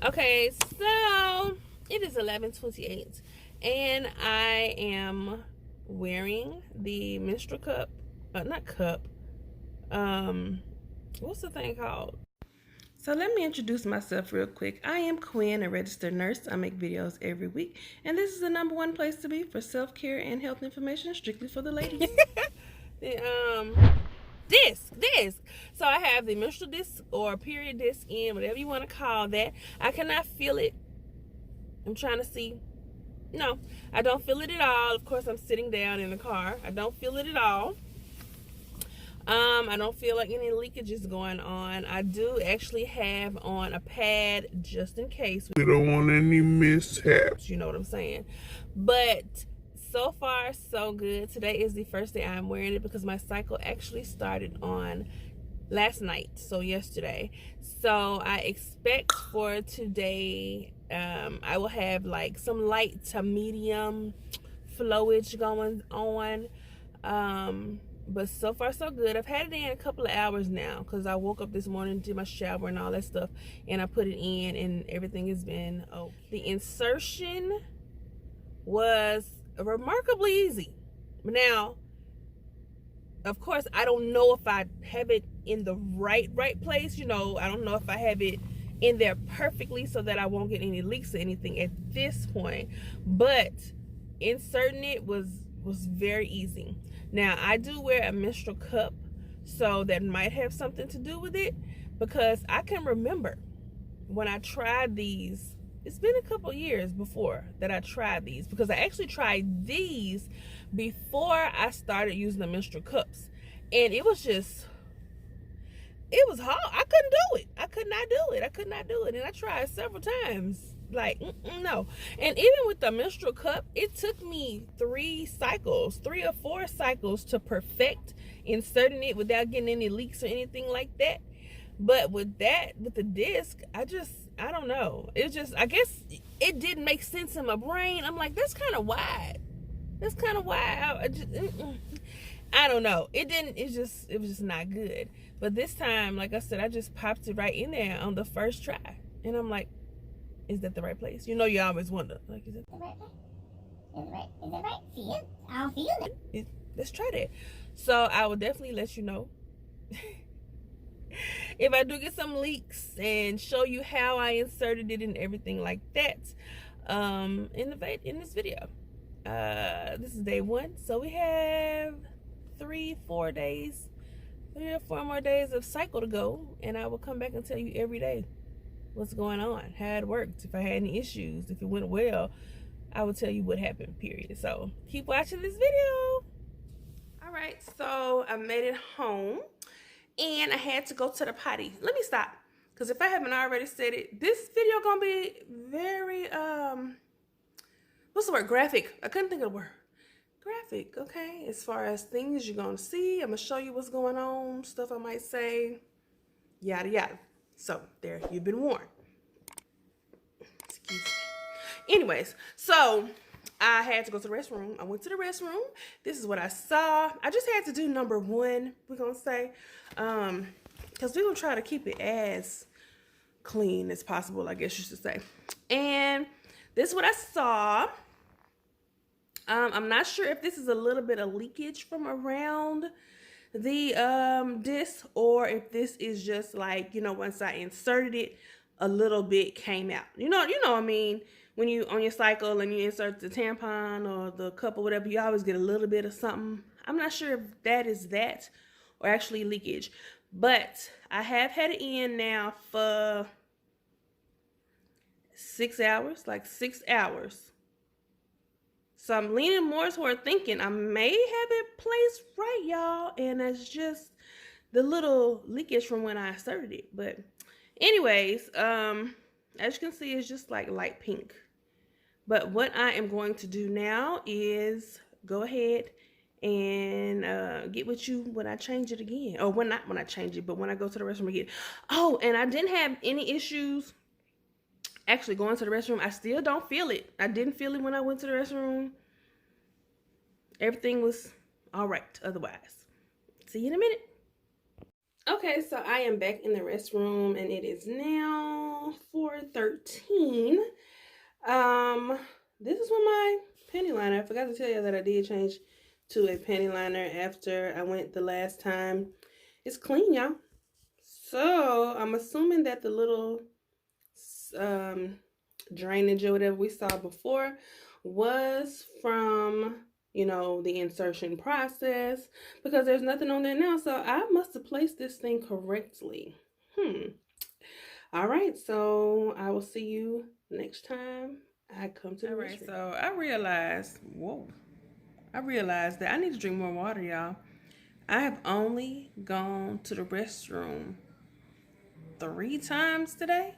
Okay, so it is 11:28 and I am wearing the menstrual cup, not cup, what's the thing called? So let me introduce myself real quick. I am Quinn, a registered nurse. I make videos every week, and this is the #1 place to be for self-care and health information, strictly for the ladies. the disc. So I have the menstrual disc or period disc in, whatever you want to call that. I cannot feel it. I'm trying to see. No, I don't feel it at all. Of course, I'm sitting down in the car. I don't feel it at all. I don't feel like any leakage is going on. I do actually have on a pad just in case. We don't want any mishaps. You know what I'm saying? But so far, so good. Today is the first day I'm wearing it because my cycle actually started on last night, so yesterday. So I expect for today, I will have like some light to medium flowage going on. But so far so good. I've had it in a couple of hours now because I woke up this morning, did my shower and all that stuff, and I put it in and everything has been okay. The insertion was remarkably easy. Now, of course, I don't know if I have it in the right place. You know, I don't know if I have it in there perfectly so that I won't get any leaks or anything at this point. But inserting it was very easy. Now, I do wear a menstrual cup, so that might have something to do with it, because I can remember when I tried these. It's been a couple years before that I tried these, because I actually tried these before I started using the menstrual cups, and it was hard. I couldn't do it. I could not do it. And I tried several times. Like, no. And even with the menstrual cup, it took me 3 or 4 cycles to perfect inserting it without getting any leaks or anything like that. But with the disc, I don't know. I guess it didn't make sense in my brain. I'm like, that's kind of wide. I don't know. It was just not good. But this time, like I said, I just popped it right in there on the first try. And I'm like, is that the right place? You know, you always wonder. Like, is it the right place? Is it right? See it? I don't feel it. Let's try that. So I will definitely let you know if I do get some leaks and show you how I inserted it and everything like that in this video. This is day 1, so we have 3 or 4 more days of cycle to go, and I will come back and tell you every day what's going on, how it worked, if I had any issues, if it went well. I will tell you what happened, period. So keep watching this video. All right, so I made it home and I had to go to the potty. Let me stop, because if I haven't already said it, this video gonna be very what's the word? Graphic. I couldn't think of the word. Graphic. Okay, as far as things you're gonna see, I'm gonna show you what's going on, stuff I might say, yada yada. So there, you've been warned. Excuse me. Anyways, so I had to go to the restroom. I went to the restroom. This is what I saw. I just had to do #1, we're gonna say, because we're gonna try to keep it as clean as possible, I guess you should say. And this is what I saw. I'm not sure if this is a little bit of leakage from around the disc, or if this is just like, you know, once I inserted it, a little bit came out. You know what I mean? When you on your cycle and you insert the tampon or the cup or whatever, you always get a little bit of something. I'm not sure if that is that or actually leakage, but I have had it in now for 6 hours, like 6 hours. So I'm leaning more toward thinking I may have it placed right, y'all. And it's just the little leakage from when I inserted it. But anyways, as you can see, it's just like light pink. But what I am going to do now is go ahead and get with you when I change it again. Or not when I change it, but when I go to the restroom again. Oh, and I didn't have any issues actually going to the restroom. I still don't feel it. I didn't feel it when I went to the restroom. Everything was all right otherwise. See you in a minute. Okay, so I am back in the restroom and it is now 4:13. This is what my panty liner. I forgot to tell you that I did change to a panty liner after I went the last time. It's clean, y'all. So I'm assuming that the little drainage or whatever we saw before was from, you know, the insertion process, because there's nothing on there now. So I must have placed this thing correctly. All right, so I will see you next time I come to the restroom. All right, so I realized that I need to drink more water, y'all. I have only gone to the restroom 3 times today.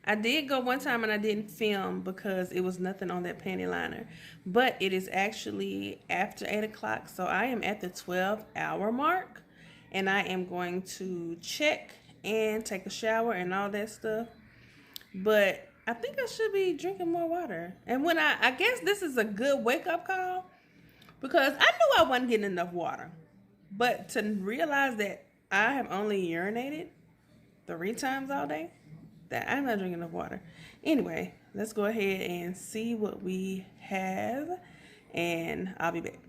I did go one time and I didn't film because it was nothing on that panty liner. But it is actually after 8 o'clock, so I am at the 12-hour mark. And I am going to check and take a shower and all that stuff. But I think I should be drinking more water. And when I guess this is a good wake-up call, because I knew I wasn't getting enough water. But to realize that I have only urinated 3 times all day, that I'm not drinking enough water. Anyway, let's go ahead and see what we have, and I'll be back.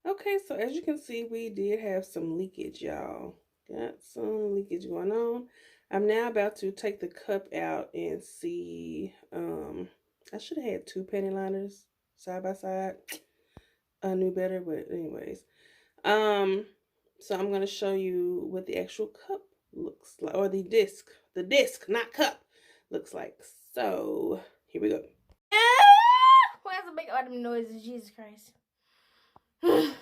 Okay, so as you can see, we did have some leakage, y'all. Got some leakage going on. I'm now about to take the cup out and see. I should have had 2 panty liners side by side. I knew better, but anyways. So I'm gonna show you what the actual cup looks like, or the disc, not cup, looks like. So here we go. Why does it make all them noises? Jesus Christ. Oh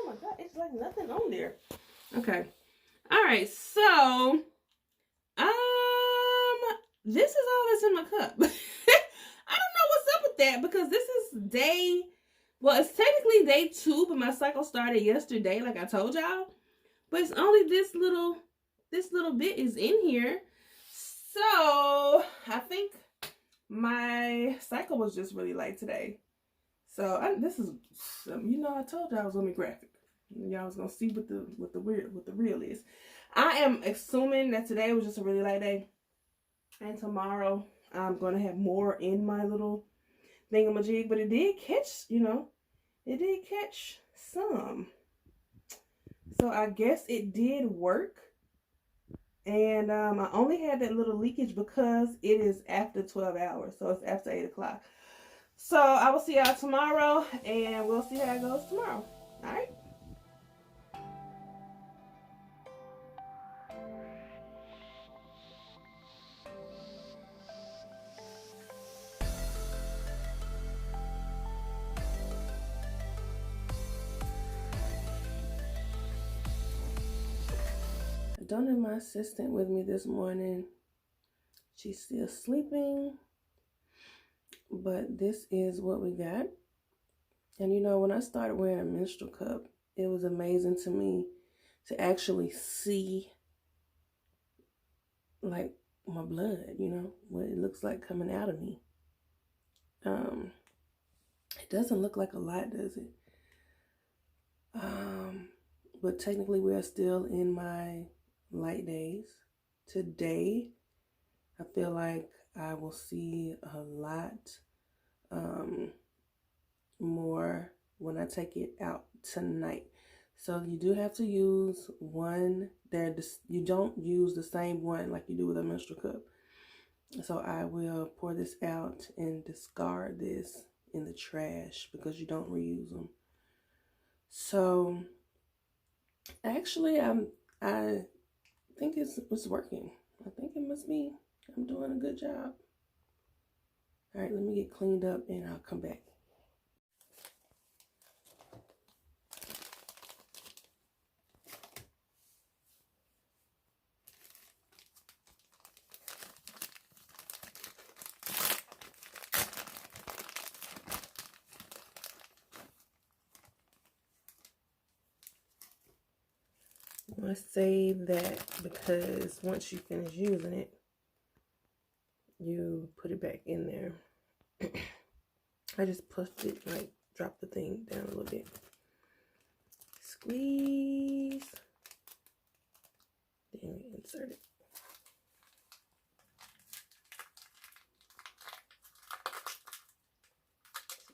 my God, it's like nothing on there. Okay. All right, so this is all that's in my cup. I don't know what's up with that, because this is day, well, it's technically day 2, but my cycle started yesterday, like I told y'all. But it's only this little bit is in here. So I think my cycle was just really light today. So this is, you know, I told y'all I was gonna be graphic. Y'all was gonna see what the real is. I am assuming that today was just a really light day, and tomorrow I'm gonna have more in my little thingamajig. But it did catch, you know, it did catch some. So I guess it did work. And I only had that little leakage because it is after 12 hours. So it's after 8 o'clock. So I will see y'all tomorrow, and we'll see how it goes tomorrow. All right? I don't have my assistant with me this morning. She's still sleeping. But this is what we got. And you know, when I started wearing a menstrual cup, it was amazing to me to actually see, like, my blood, you know, what it looks like coming out of me. It doesn't look like a lot, does it? But technically we are still in my light days. Today, I feel like I will see a lot more when I take it out tonight. So you do have to use one. You don't use the same one like you do with a menstrual cup. So I will pour this out and discard this in the trash because you don't reuse them. So actually, I think it's working. I think it must be. I'm doing a good job. All right, let me get cleaned up and I'll come back. I'm going to save that because once you finish using it, you put it back in there. I just pushed it, like dropped the thing down a little bit. squeeze. Then we insert it.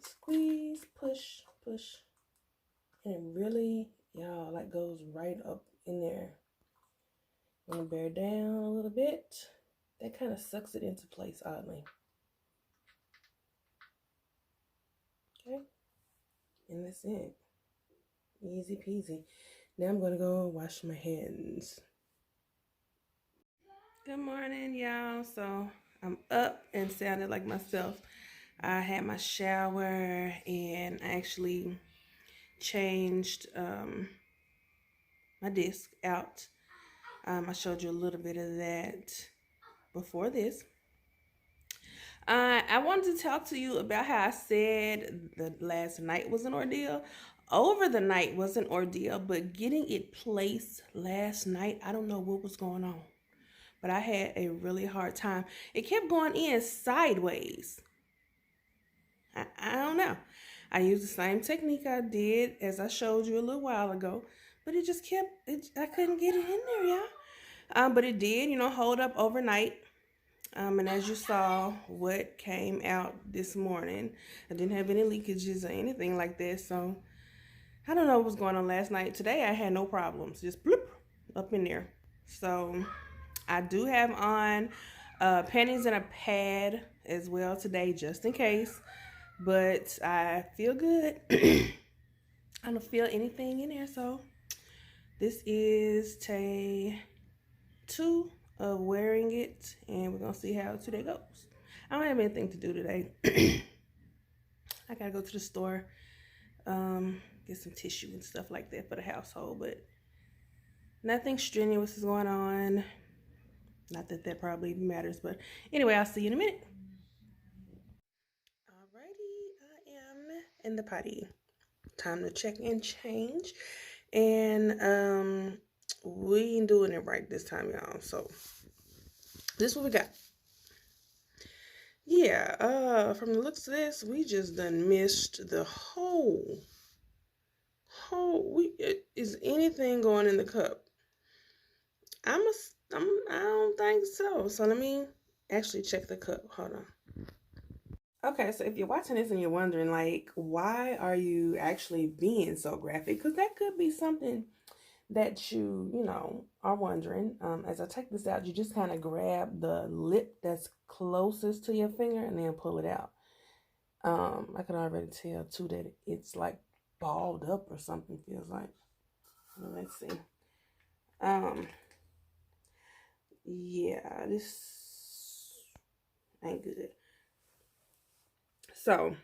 Squeeze, push, push. And it really, y'all, like goes right up in there. I'm gonna bear down a little bit. That kind of sucks it into place, oddly. Okay, and that's it. Easy peasy. Now I'm gonna go wash my hands. Good morning, y'all. So I'm up and sounded like myself. I had my shower and I actually changed my disc out. I showed you a little bit of that before this. I wanted to talk to you about how I said the last night was an ordeal. Over the night was an ordeal, but getting it placed last night, I don't know what was going on, but I had a really hard time. It kept going in sideways. I don't know. I used the same technique I did as I showed you a little while ago, but it just kept, I couldn't get it in there, y'all. But it did, you know, hold up overnight. And as you saw, what came out this morning, I didn't have any leakages or anything like that. So I don't know what was going on last night. Today I had no problems, just bloop up in there. So I do have on panties and a pad as well today, just in case. But I feel good. I don't feel anything in there. So this is day 2 of wearing it, and we're gonna see how today goes. I don't have anything to do today. I gotta go to the store, get some tissue and stuff like that for the household, but nothing strenuous is going on. Not that that probably matters, but anyway, I'll see you in a minute. Alrighty, I am in the potty. Time to check and change, and we ain't doing it right this time, y'all. So this is what we got. Yeah, from the looks of this, we just done missed the whole. Is anything going in the cup? I don't think so. So let me actually check the cup. Hold on. Okay, so if you're watching this and you're wondering, like, why are you actually being so graphic? Because that could be something that you know, are wondering. As I take this out, you just kind of grab the lip that's closest to your finger and then pull it out. I can already tell too that it's like balled up or something, feels like. Let's see. Yeah, this ain't good. So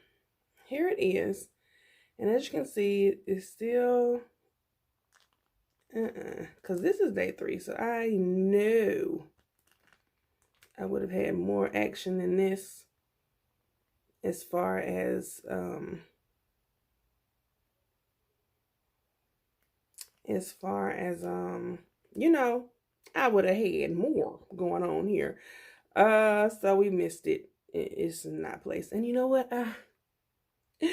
here it is, and as you can see, it's still because this is day 3, so I know I would have had more action than this as far as you know, I would have had more going on here. So we missed it. It's not placed. And you know what? I am a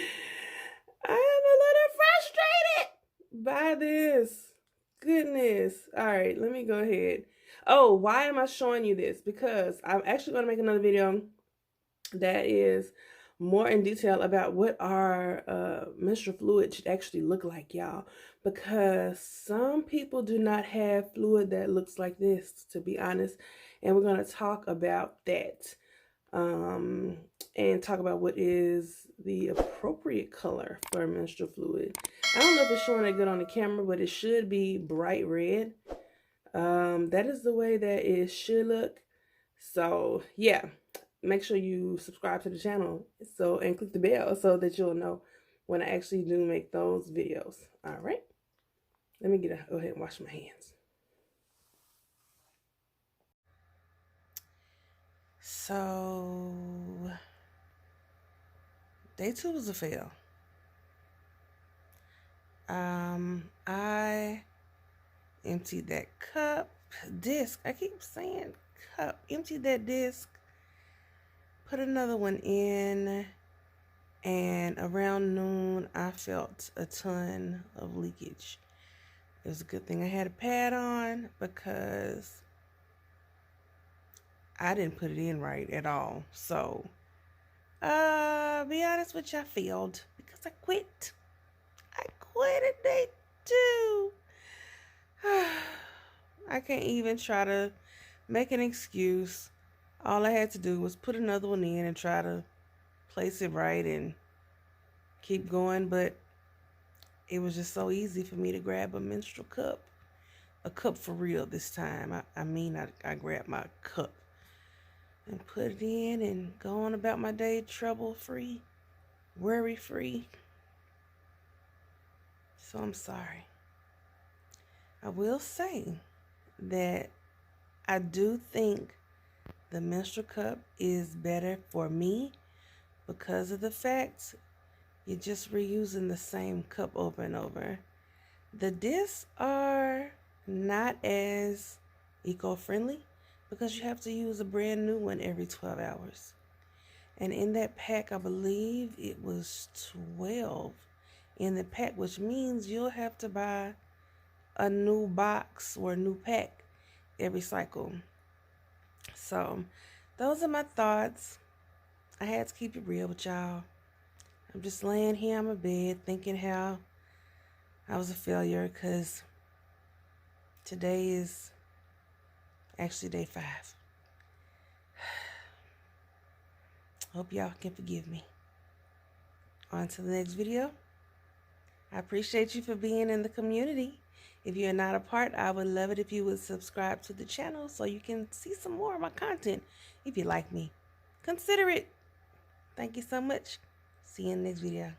little frustrated by this. Goodness. All right, let me go ahead. Oh, why am I showing you this? Because I'm actually going to make another video that is more in detail about what our menstrual fluid should actually look like, y'all. Because some people do not have fluid that looks like this, to be honest. And we're going to talk about that. And talk about what is the appropriate color for menstrual fluid. I don't know if it's showing that good on the camera, but it should be bright red. That is the way that it should look. So yeah, make sure you subscribe to the channel and click the bell so that you'll know when I actually do make those videos. All right, let me go ahead and wash my hands. So day 2 was a fail. I emptied that disc. I keep saying cup. Emptied that disc. Put another one in. And around noon, I felt a ton of leakage. It was a good thing I had a pad on because I didn't put it in right at all. So, be honest with you, I failed because I quit. I quit at day 2. I can't even try to make an excuse. All I had to do was put another one in and try to place it right and keep going, but it was just so easy for me to grab a menstrual cup. A cup for real this time. I grabbed my cup and put it in and go on about my day trouble-free, worry-free. So I'm sorry. I will say that I do think the menstrual cup is better for me because of the fact you're just reusing the same cup over and over. The discs are not as eco-friendly because you have to use a brand new one every 12 hours. And in that pack, I believe it was 12 in the pack, which means you'll have to buy a new box or a new pack every cycle. So those are my thoughts. I had to keep it real with y'all. I'm just laying here on my bed thinking how I was a failure because today is actually day 5. Hope y'all can forgive me. On to the next video. I appreciate you for being in the community. If you're not a part, I would love it if you would subscribe to the channel so you can see some more of my content. If you like me, consider it. Thank you so much. See you in the next video.